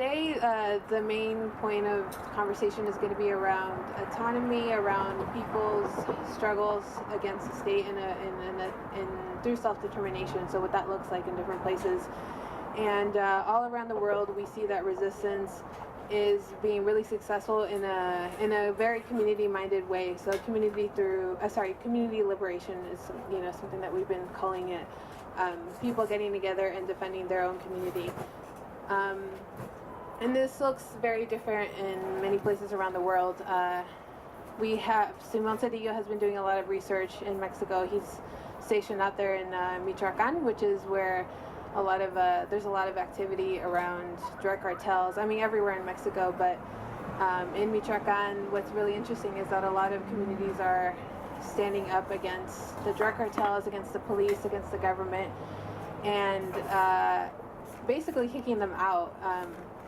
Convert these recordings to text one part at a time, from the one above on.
today the main point of conversation is going to be around autonomy, around people's struggles against the state and through self-determination. So what that looks like in different places. And all around the world, we see that resistance is being really successful in a very community-minded way. So community liberation is something that we've been calling it. People getting together and defending their own community. And this looks very different in many places around the world. Simón Cedillo has been doing a lot of research in Mexico. He's stationed out there in Michoacán, which is where there's a lot of activity around drug cartels. I mean, everywhere in Mexico, but in Michoacán, what's really interesting is that a lot of communities are standing up against the drug cartels, against the police, against the government, and basically kicking them out,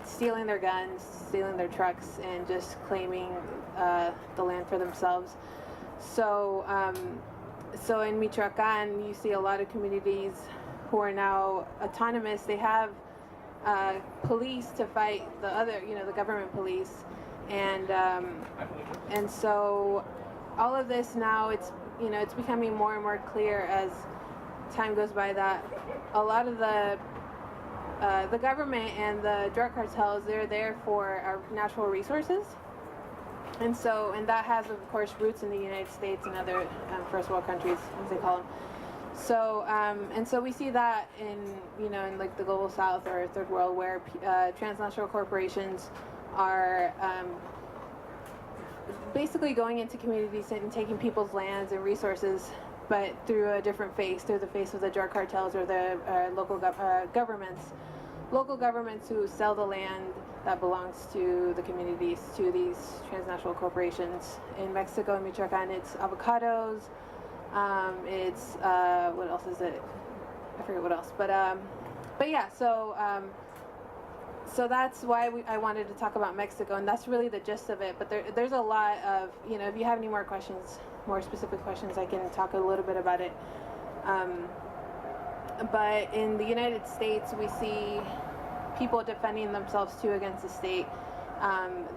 stealing their guns, stealing their trucks, and just claiming the land for themselves. So in Michoacán, you see a lot of communities who are now autonomous. They have police to fight the government police, and so all of this now, it's becoming more and more clear as time goes by that a lot of the government and the drug cartels, they're there for our natural resources, and that has, of course, roots in the United States and other first world countries, as they call them. So we see that in like the global south or third world, where transnational corporations are basically going into communities and taking people's lands and resources, but through a different face, through the face of the drug cartels or the local governments who sell the land that belongs to the communities to these transnational corporations. In Mexico and Michoacán, it's avocados. It's what else is it? I forget what else, but yeah. So that's why I wanted to talk about Mexico, and that's really the gist of it. But there's a lot of, if you have any more questions, more specific questions, I can talk a little bit about it. But in the United States, we see people defending themselves too against the state.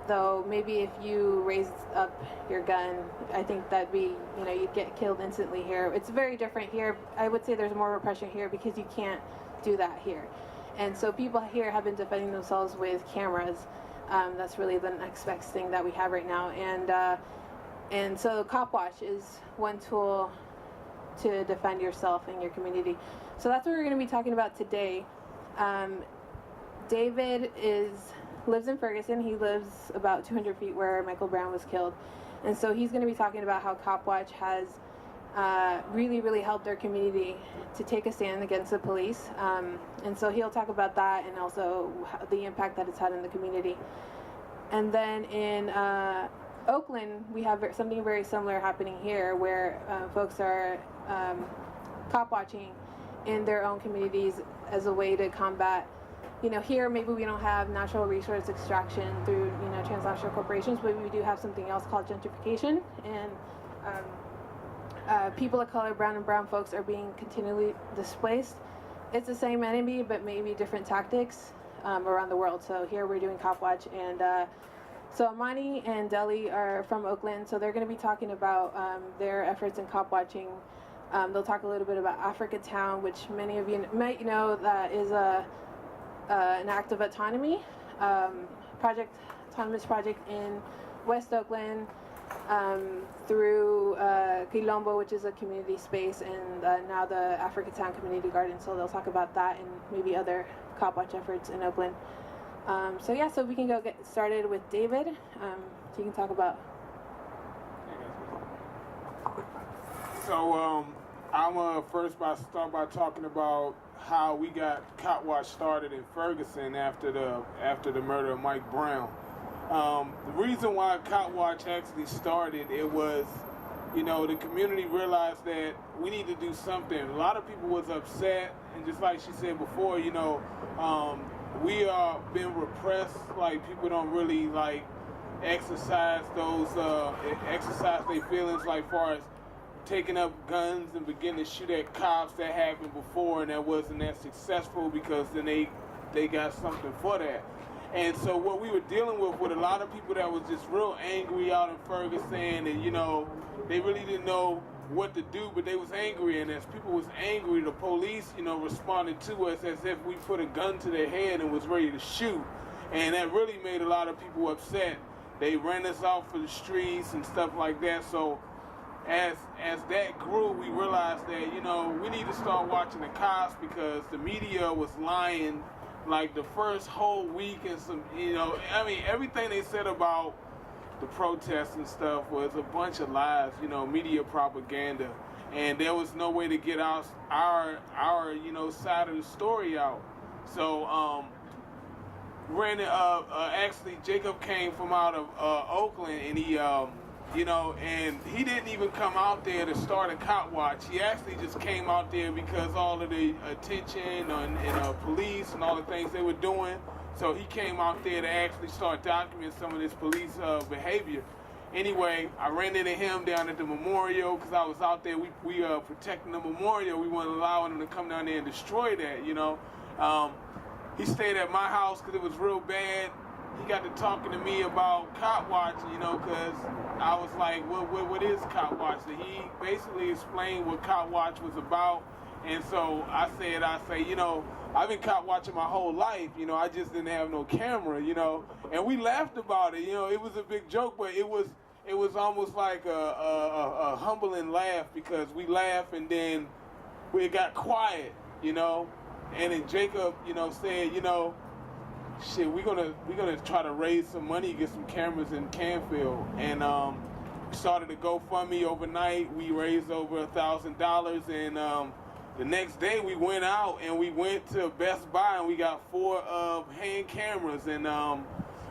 Though maybe if you raised up your gun, I think that'd be, you'd get killed instantly here. It's very different here. I would say there's more repression here because you can't do that here. And so people here have been defending themselves with cameras. That's really the next best thing that we have right now. And so WECOPWATCH is one tool to defend yourself and your community. So that's what we're going to be talking about today. David lives in Ferguson. He lives about 200 feet where Michael Brown was killed. And so he's going to be talking about how WECOPWATCH has really, really helped their community to take a stand against the police. And so he'll talk about that and also the impact that it's had in the community. And then in Oakland, we have something very similar happening here where folks are WECOPWATCHing in their own communities as a way to combat. Here maybe we don't have natural resource extraction through, transnational corporations, but we do have something else called gentrification, and people of color, brown and brown folks, are being continually displaced. It's the same enemy, but maybe different tactics around the world. So here we're doing WECOPWATCH, and so Amani and Deli are from Oakland, so they're going to be talking about their efforts in WECOPWATCHing. They'll talk a little bit about Africa Town, which many of you might know that is an act of autonomy autonomous project in West Oakland, through Quilombo, which is a community space, and now the Africa Town Community Garden. So they'll talk about that and maybe other WECOPWATCH efforts in Oakland. So we can go get started with David. So you can talk about. So I'm first start by talking about how we got WECOPWATCH started in Ferguson after the murder of Mike Brown. The reason why WECOPWATCH actually started, it was, the community realized that we need to do something. A lot of people was upset, and just like she said before, we are being repressed. Like, people don't really exercise their feelings, like far as taking up guns and beginning to shoot at cops. That happened before, and that wasn't that successful because then they got something for that. And so what we were dealing with a lot of people that was just real angry out in Ferguson, and, you know, they really didn't know what to do, but they was angry. And as people was angry, the police, you know, responded to us as if we put a gun to their head and was ready to shoot. And that really made a lot of people upset. They ran us out for the streets and stuff like that. So as that grew, we realized that, you know, we need to start watching the cops, because the media was lying like the first whole week. And some, you know, I mean, everything they said about the protests and stuff was a bunch of lies, you know, media propaganda. And there was no way to get our you know, side of the story out. So actually Jacob came from out of Oakland, and he you know, and he didn't even come out there to start a cop watch. He actually just came out there because all of the attention and police and all the things they were doing. So he came out there to actually start documenting some of this police behavior. Anyway, I ran into him down at the memorial because I was out there. We protecting the memorial. We weren't allowing him to come down there and destroy that, you know. He stayed at my house because it was real bad. He got to talking to me about cop watching, you know, because I was like, what is cop watch? And he basically explained what cop watch was about. And so I say, you know, I've been cop watching my whole life, you know, I just didn't have no camera, you know. And we laughed about it, you know, it was a big joke, but it was almost like a humbling laugh, because we laughed and then we got quiet, you know. And then Jacob, you know, said, you know, shit, we're gonna try to raise some money, get some cameras in Canfield. And started a GoFundMe overnight. We raised over $1,000, and the next day we went out and we went to Best Buy and we got 4 hand cameras, and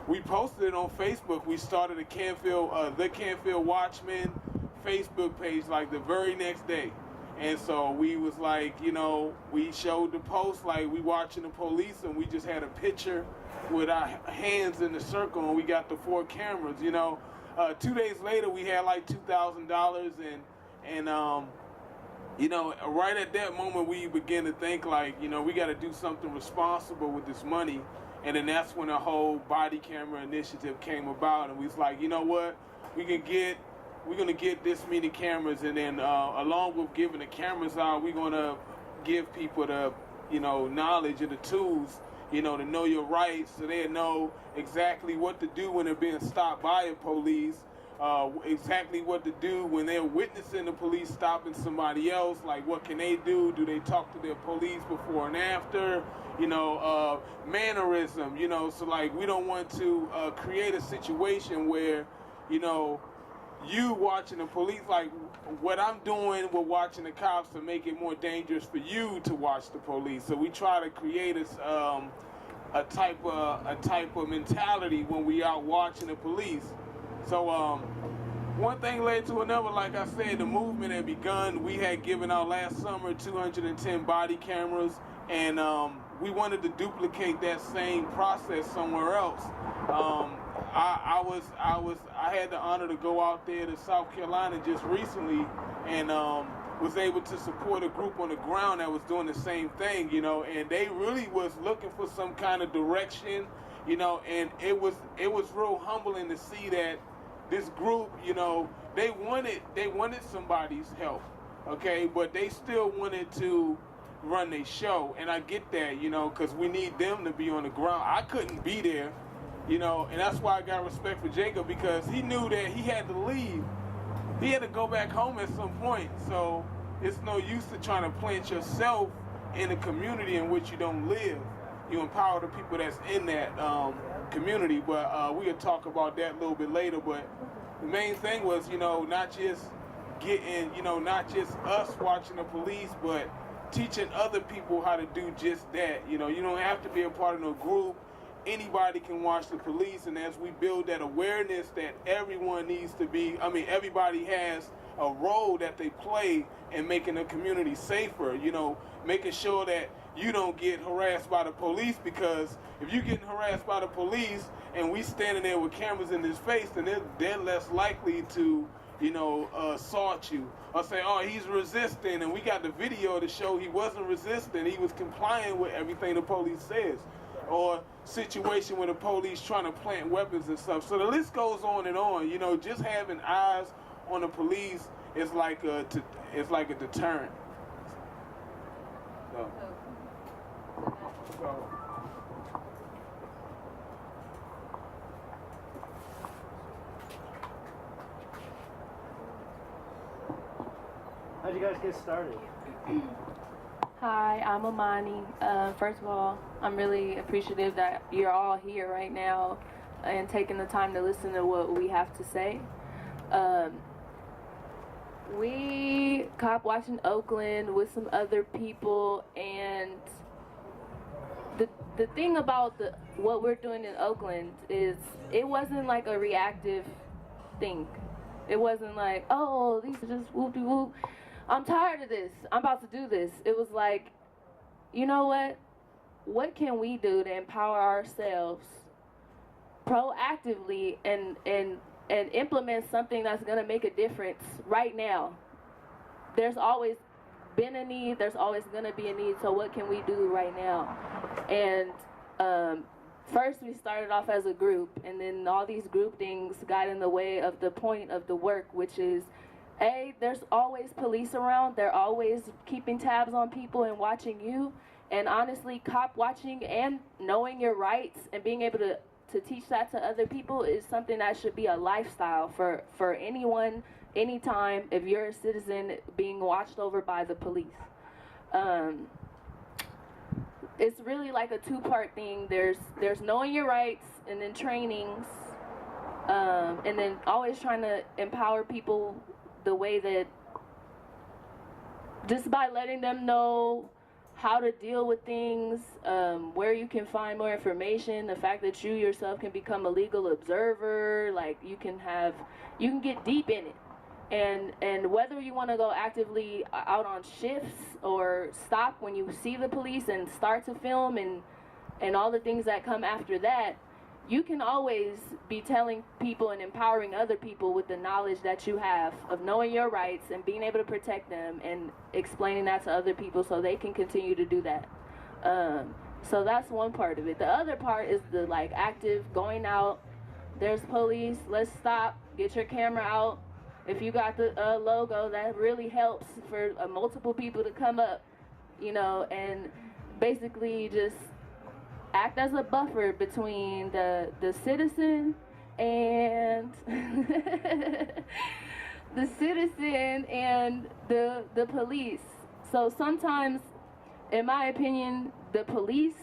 we posted it on Facebook. We started the Canfield Watchman Facebook page like the very next day. And so we was like, you know, we showed the post like we watching the police, and we just had a picture with our hands in the circle, and we got the 4 cameras, you know. 2 days later, we had like $2,000, and you know, right at that moment, we began to think like, you know, we got to do something responsible with this money. And then that's when the whole body camera initiative came about, and we was like, you know what, we're going to get this many cameras, and then along with giving the cameras out, we're going to give people the, you know, knowledge and the tools, you know, to know your rights, so they know exactly what to do when they're being stopped by a police, exactly what to do when they're witnessing the police stopping somebody else, like what can they do? Do they talk to their police before and after? You know, mannerism, you know, so like we don't want to create a situation where, you know, you watching the police, like what I'm doing with watching the cops, to make it more dangerous for you to watch the police. So we try to create a type of mentality when we out watching the police. So one thing led to another. Like I said, the movement had begun. We had given out last summer 210 body cameras, and we wanted to duplicate that same process somewhere else. I had the honor to go out there to South Carolina just recently, and was able to support a group on the ground that was doing the same thing, you know, and they really was looking for some kind of direction, you know, and it was real humbling to see that this group, you know, they wanted somebody's help, okay, but they still wanted to run their show, and I get that, you know, because we need them to be on the ground. I couldn't be there. You know, and that's why I got respect for Jacob, because he knew that he had to leave. He had to go back home at some point. So it's no use to trying to plant yourself in a community in which you don't live. You empower the people that's in that community. But we'll talk about that a little bit later. But the main thing was, you know, not just us watching the police, but teaching other people how to do just that. You know, you don't have to be a part of no group. Anybody can watch the police, and as we build that awareness that everyone needs to be, everybody has a role that they play in making the community safer, you know, making sure that you don't get harassed by the police, because if you're getting harassed by the police and we standing there with cameras in his face, then they're less likely to, you know, assault you or say, oh, he's resisting, and we got the video to show he wasn't resisting, he was complying with everything the police says. or situation where the police trying to plant weapons and stuff. So the list goes on and on. You know, just having eyes on the police is like a deterrent. So. How'd you guys get started? Hi, I'm Amani. First of all, I'm really appreciative that you're all here right now and taking the time to listen to what we have to say. We cop watching Oakland with some other people, and the thing about what we're doing in Oakland is it wasn't like a reactive thing. It wasn't like, oh, these are just whoop-de-whoop. I'm tired of this. I'm about to do this. It was like, you know what? What can we do to empower ourselves proactively and implement something that's going to make a difference right now? There's always been a need. There's always going to be a need. So what can we do right now? And first we started off as a group, and then all these group things got in the way of the point of the work, which is, there's always police around. They're always keeping tabs on people and watching you. And honestly, cop watching and knowing your rights and being able to teach that to other people is something that should be a lifestyle for anyone, anytime, if you're a citizen being watched over by the police. It's really like a two-part thing. There's knowing your rights, and then trainings, and then always trying to empower people the way that, just by letting them know how to deal with things, where you can find more information, the fact that you yourself can become a legal observer, like you can get deep in it. And whether you want to go actively out on shifts or stop when you see the police and start to film and all the things that come after that, you can always be telling people and empowering other people with the knowledge that you have of knowing your rights and being able to protect them and explaining that to other people so they can continue to do that. So that's one part of it. The other part is the like active going out. There's police, let's stop, get your camera out. If you got the logo, that really helps for multiple people to come up, you know, and basically just act as a buffer between the citizen and the citizen and the police. So sometimes, in my opinion, the police,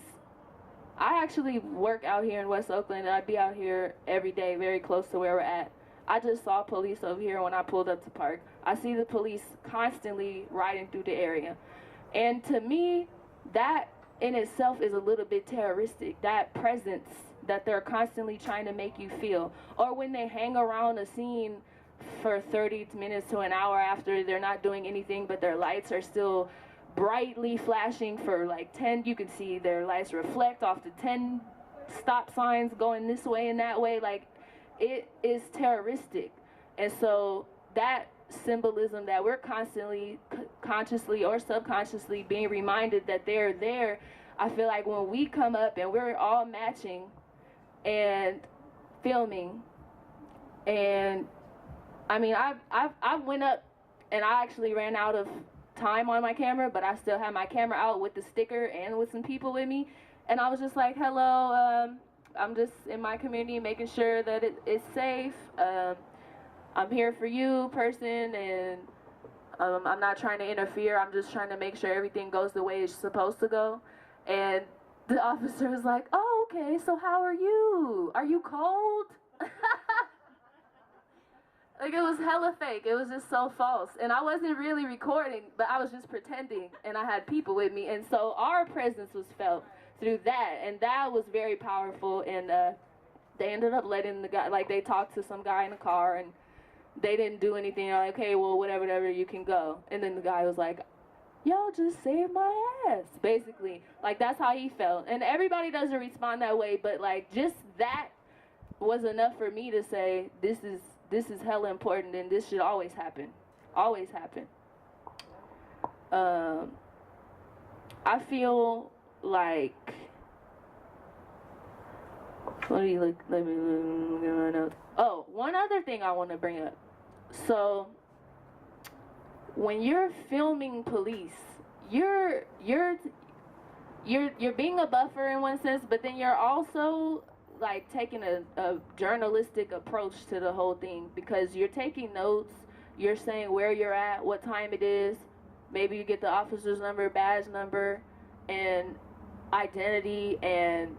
I actually work out here in West Oakland, and I be out here every day, very close to where we're at. I just saw police over here when I pulled up to park. I see the police constantly riding through the area. And to me, that in itself is a little bit terroristic, that presence that they're constantly trying to make you feel. Or when they hang around a scene for 30 minutes to an hour after they're not doing anything, but their lights are still brightly flashing for like 10, you can see their lights reflect off the 10 stop signs going this way and that way. Like, it is terroristic. And so that symbolism that we're constantly, consciously or subconsciously being reminded that they're there, I feel like when we come up and we're all matching and filming, and I mean, I went up and I actually ran out of time on my camera, but I still had my camera out with the sticker and with some people with me, and I was just like, hello, I'm just in my community making sure that it's safe. I'm here for you, person, and I'm not trying to interfere. I'm just trying to make sure everything goes the way it's supposed to go. And the officer was like, oh, okay, so how are you? Are you cold? Like, it was hella fake. It was just so false. And I wasn't really recording, but I was just pretending, and I had people with me. And so our presence was felt through that, and that was very powerful. And they ended up letting the guy, like, they talked to some guy in the car, and they didn't do anything. They're like, okay, well, whatever, you can go. And then the guy was like, y'all just saved my ass, basically. Like, that's how he felt. And everybody doesn't respond that way, but, like, just that was enough for me to say, this is hella important, and this should always happen. Always happen. I feel like Let me look at my notes. Oh, one other thing I want to bring up. So, when you're filming police, you're being a buffer in one sense, but then you're also like taking a journalistic approach to the whole thing, because you're taking notes, you're saying where you're at, what time it is, maybe you get the officer's number, badge number, and identity, and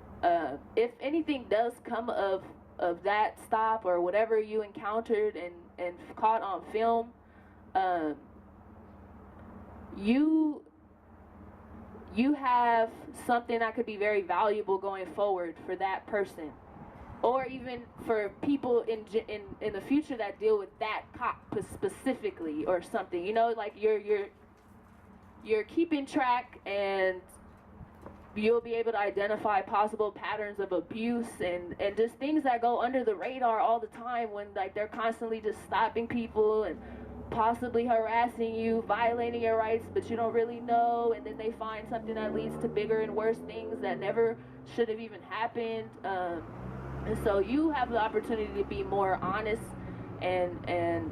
if anything does come of that stop or whatever you encountered and caught on film, you have something that could be very valuable going forward for that person, or even for people in the future that deal with that cop specifically or something. You know, like you're keeping track, and you'll be able to identify possible patterns of abuse and just things that go under the radar all the time, when like they're constantly just stopping people and possibly harassing you, violating your rights, but you don't really know, and then they find something that leads to bigger and worse things that never should have even happened. And so you have the opportunity to be more honest and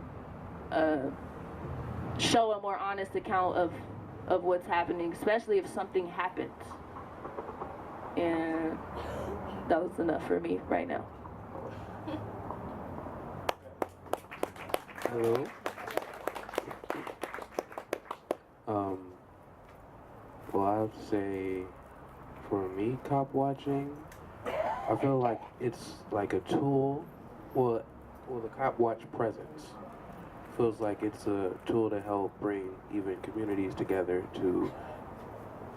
show a more honest account of what's happening, especially if something happens. And that was enough for me right now. Hello. Well, I would say for me, cop watching, I feel like it's like a tool. Well, the cop watch presence feels like it's a tool to help bring even communities together to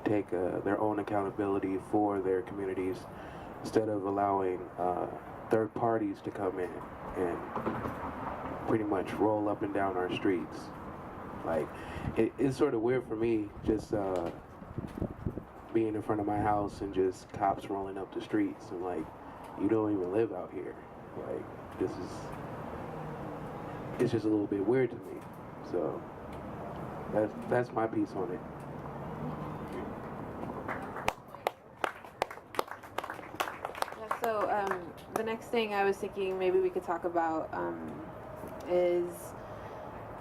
take their own accountability for their communities, instead of allowing third parties to come in and pretty much roll up and down our streets. Like, it's sort of weird for me just being in front of my house and just cops rolling up the streets, and like, you don't even live out here. Like, it's just a little bit weird to me. So that's my piece on it. So the next thing I was thinking maybe we could talk about is,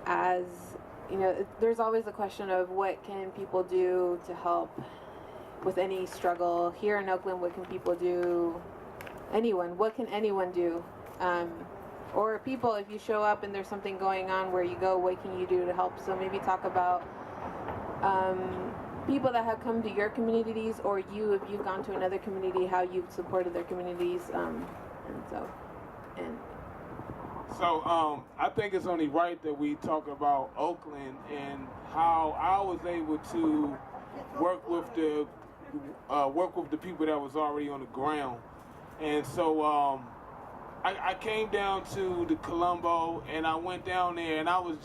as you know, there's always the question of what can people do to help with any struggle. Here in Oakland, what can people do? What can anyone do? Or people, if you show up and there's something going on where you go, what can you do to help? So maybe talk about people that have come to your communities, or if you've gone to another community, how you've supported their communities, So I think it's only right that we talk about Oakland and how I was able to work with the people that was already on the ground. And so I came down to the Colombo, and I went down there, and I was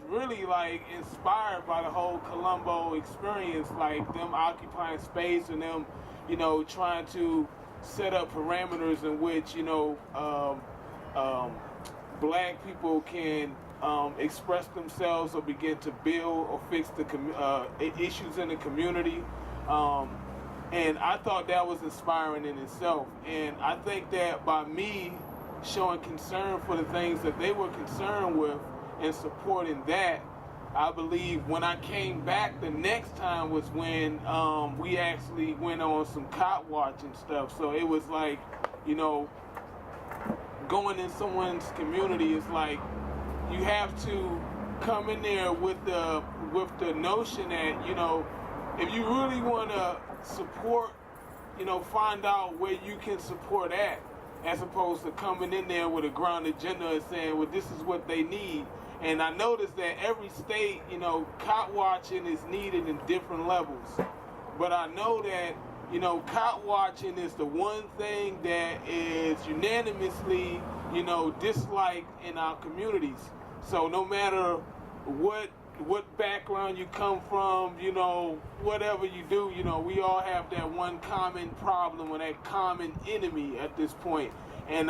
really like inspired by the whole Colombo experience, like them occupying space and them, you know, trying to set up parameters in which, you know, black people can express themselves or begin to build or fix the issues in the community. And I thought that was inspiring in itself. And I think that by me showing concern for the things that they were concerned with and supporting that, I believe when I came back the next time was when we actually went on some cop watch and stuff. So it was like, you know, going in someone's community is like, you have to come in there with the notion that, you know, if you really want to support, you know, find out where you can support at, as opposed to coming in there with a ground agenda and saying, well, this is what they need. And I noticed that every state, you know, cop watching is needed in different levels. But I know that, you know, cop watching is the one thing that is unanimously, you know, disliked in our communities. So no matter what background you come from, you know, whatever you do, you know, we all have that one common problem or that common enemy at this point. And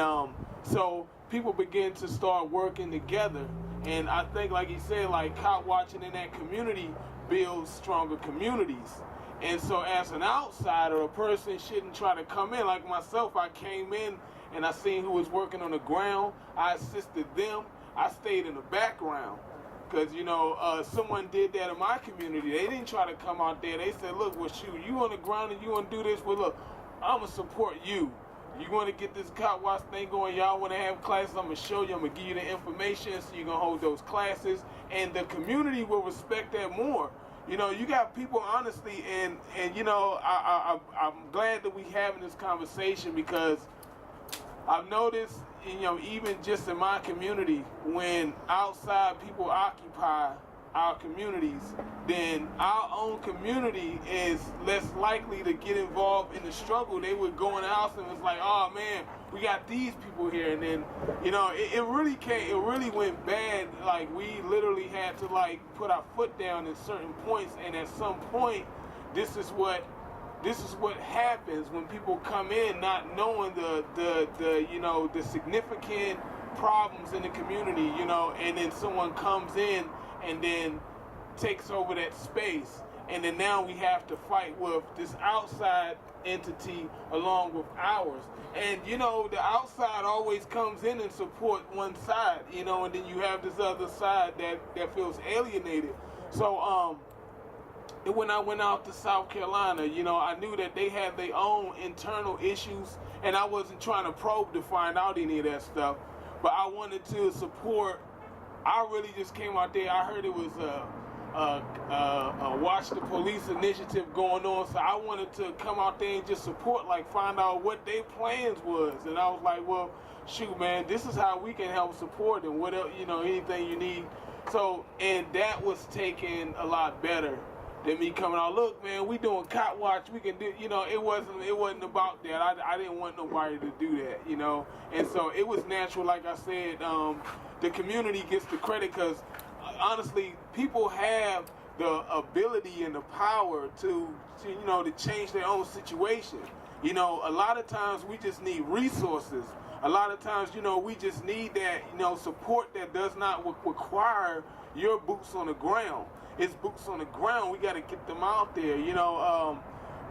so people begin to start working together. And I think, like he said, like cop watching in that community builds stronger communities. And so as an outsider, a person shouldn't try to come in. Like myself, I came in and I seen who was working on the ground. I assisted them. I stayed in the background. Because, you know, someone did that in my community. They didn't try to come out there. They said, look, well, shoot, you on the ground and you want to do this? Well, look, I'm going to support you. You want to get this cop watch thing going? Y'all want to have classes? I'm going to show you. I'm going to give you the information so you're going to hold those classes. And the community will respect that more. You know, you got people, honestly, and you know, I'm glad that we having this conversation because I've noticed, you know, even just in my community, when outside people occupy our communities, then our own community is less likely to get involved in the struggle. They would go in the house and it's like, oh man, we got these people here. And then, you know, it really went bad. Like, we literally had to, like, put our foot down in certain points. And at some point, this is what happens when people come in not knowing the you know, the significant problems in the community, you know, and then someone comes in and then takes over that space. And then now we have to fight with this outside entity along with ours. And, you know, the outside always comes in and support one side, you know, and then you have this other side that feels alienated. So, when I went out to South Carolina, you know, I knew that they had their own internal issues, and I wasn't trying to probe to find out any of that stuff, but I wanted to support. I really just came out there. I heard it was a Watch the Police initiative going on, so I wanted to come out there and just support, like find out what their plans was. And I was like, well, shoot, man, this is how we can help support and what else, you know, anything you need. So, and that was taken a lot better than me coming out. Look, man, we doing cop watch. We can do, you know, it wasn't about that. I didn't want nobody to do that, you know. And so it was natural, like I said. The community gets the credit because, honestly, people have the ability and the power to, you know, to change their own situation. You know, a lot of times we just need resources. A lot of times, you know, we just need that, you know, support that does not require your boots on the ground. It's boots on the ground. We got to get them out there. You know,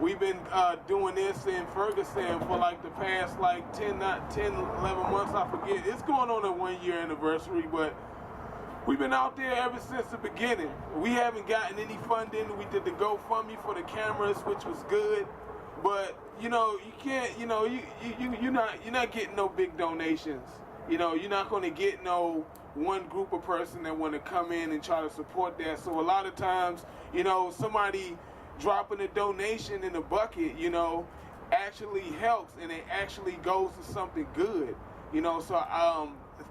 we've been doing this in Ferguson for like the past like 10, 11 months, I forget. It's going on a 1-year anniversary, but we've been out there ever since the beginning. We haven't gotten any funding. We did the GoFundMe for the cameras, which was good. But, you know, you can't, you know, you're not getting no big donations. You know, you're not going to get no one group of person that want to come in and try to support that. So a lot of times, you know, somebody dropping a donation in a bucket, you know, actually helps, and it actually goes to something good. You know, so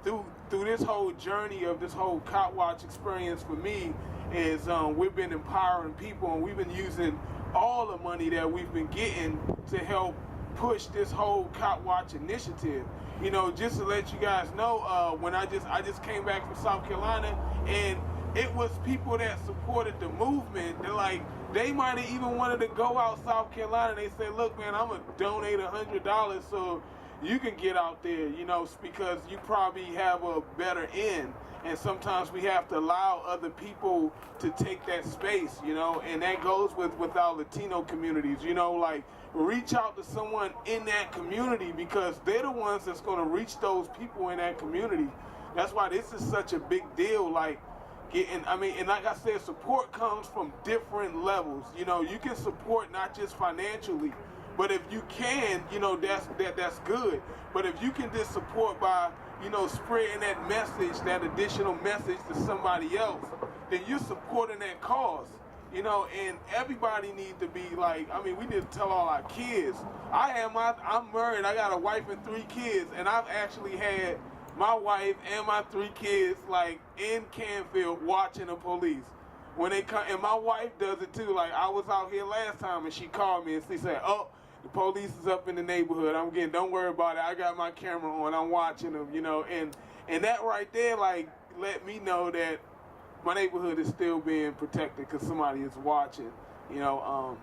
through this whole journey of this whole Cop Watch experience for me is we've been empowering people, and we've been using all the money that we've been getting to help push this whole Cop Watch initiative. You know, just to let you guys know, when I just came back from South Carolina, and it was people that supported the movement. They're like, they might have even wanted to go out South Carolina. They said, look, man, I'm going to donate $100 so you can get out there, you know, because you probably have a better end. And sometimes we have to allow other people to take that space, you know, and that goes with our Latino communities, you know, like reach out to someone in that community because they're the ones that's going to reach those people in that community. That's why this is such a big deal, like getting, I mean, and like I said, support comes from different levels. You know, you can support not just financially, but if you can, you know, that's good. But if you can just support by, you know, spreading that message, that additional message to somebody else, then you're supporting that cause. You know, and everybody needs to be like, I mean, we need to tell all our kids. I'm married, I got a wife and 3 kids, and I've actually had my wife and my 3 kids, like, in Canfield watching the police. When they come, and my wife does it too. Like, I was out here last time, and she called me, and she said, oh, the police is up in the neighborhood. Don't worry about it. I got my camera on. I'm watching them, you know. And that right there, like, let me know that my neighborhood is still being protected because somebody is watching. You know,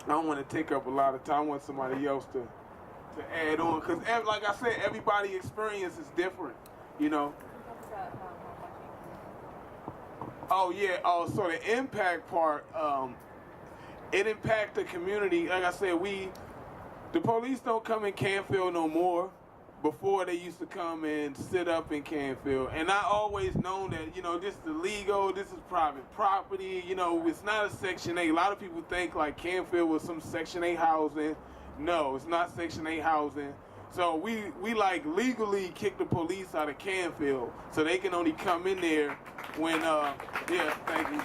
I don't want to take up a lot of time. I want somebody else to add on because, like I said, everybody's experience is different, you know. Oh, yeah. Oh, so the impact part, it impacts the community. Like I said, the police don't come in Canfield no more. Before, they used to come and sit up in Canfield. And I always known that, you know, this is illegal, this is private property, you know, it's not a Section 8. A lot of people think like Canfield was some Section 8 housing. No, it's not Section 8 housing. So we like legally kick the police out of Canfield, so they can only come in there when, yeah, thank you.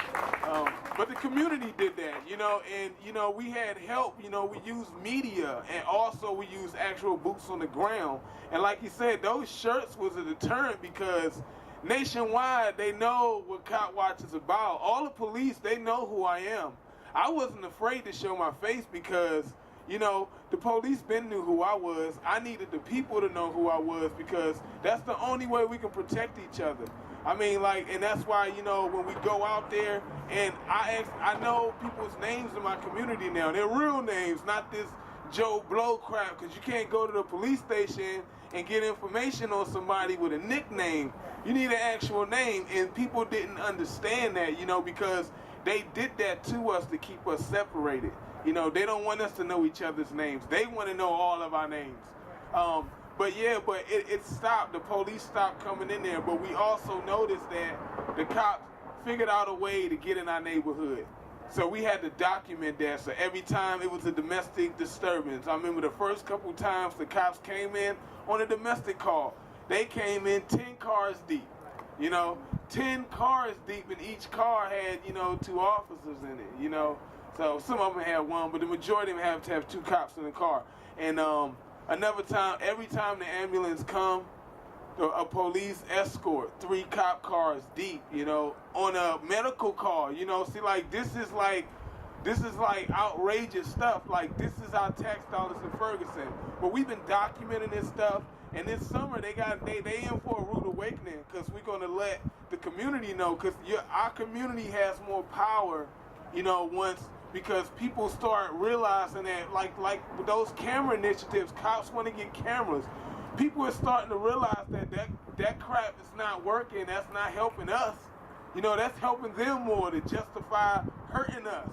But the community did that, you know, and, you know, we had help, you know, we used media, and also we used actual boots on the ground. And like you said, those shirts was a deterrent because nationwide, they know what Cop Watch is about. All the police, they know who I am. I wasn't afraid to show my face because, you know, the police been knew who I was. I needed the people to know who I was because that's the only way we can protect each other. I mean, like, and that's why, you know, when we go out there and I know people's names in my community now. They're real names, not this Joe Blow crap, because you can't go to the police station and get information on somebody with a nickname. You need an actual name, and people didn't understand that, you know, because they did that to us to keep us separated. You know, they don't want us to know each other's names. They want to know all of our names. But yeah, but it stopped. The police stopped coming in there. But we also noticed that the cops figured out a way to get in our neighborhood. So we had to document that. So every time it was a domestic disturbance, I remember the first couple times the cops came in on a domestic call. They came in 10 cars deep. You know, 10 cars deep, and each car had, you know, 2 officers in it, you know. So some of them had 1, but the majority of them have to have 2 cops in the car. And another time, every time the ambulance come, a police escort, 3 cop cars deep, you know, on a medical call. You know, see, like, this is like outrageous stuff. Like, this is our tax dollars in Ferguson. But we've been documenting this stuff, and this summer they in for a rude awakening, because we're going to let the community know, because our community has more power, you know, because people start realizing that, like with those camera initiatives, cops want to get cameras. People are starting to realize that crap is not working. That's not helping us. You know, that's helping them more to justify hurting us.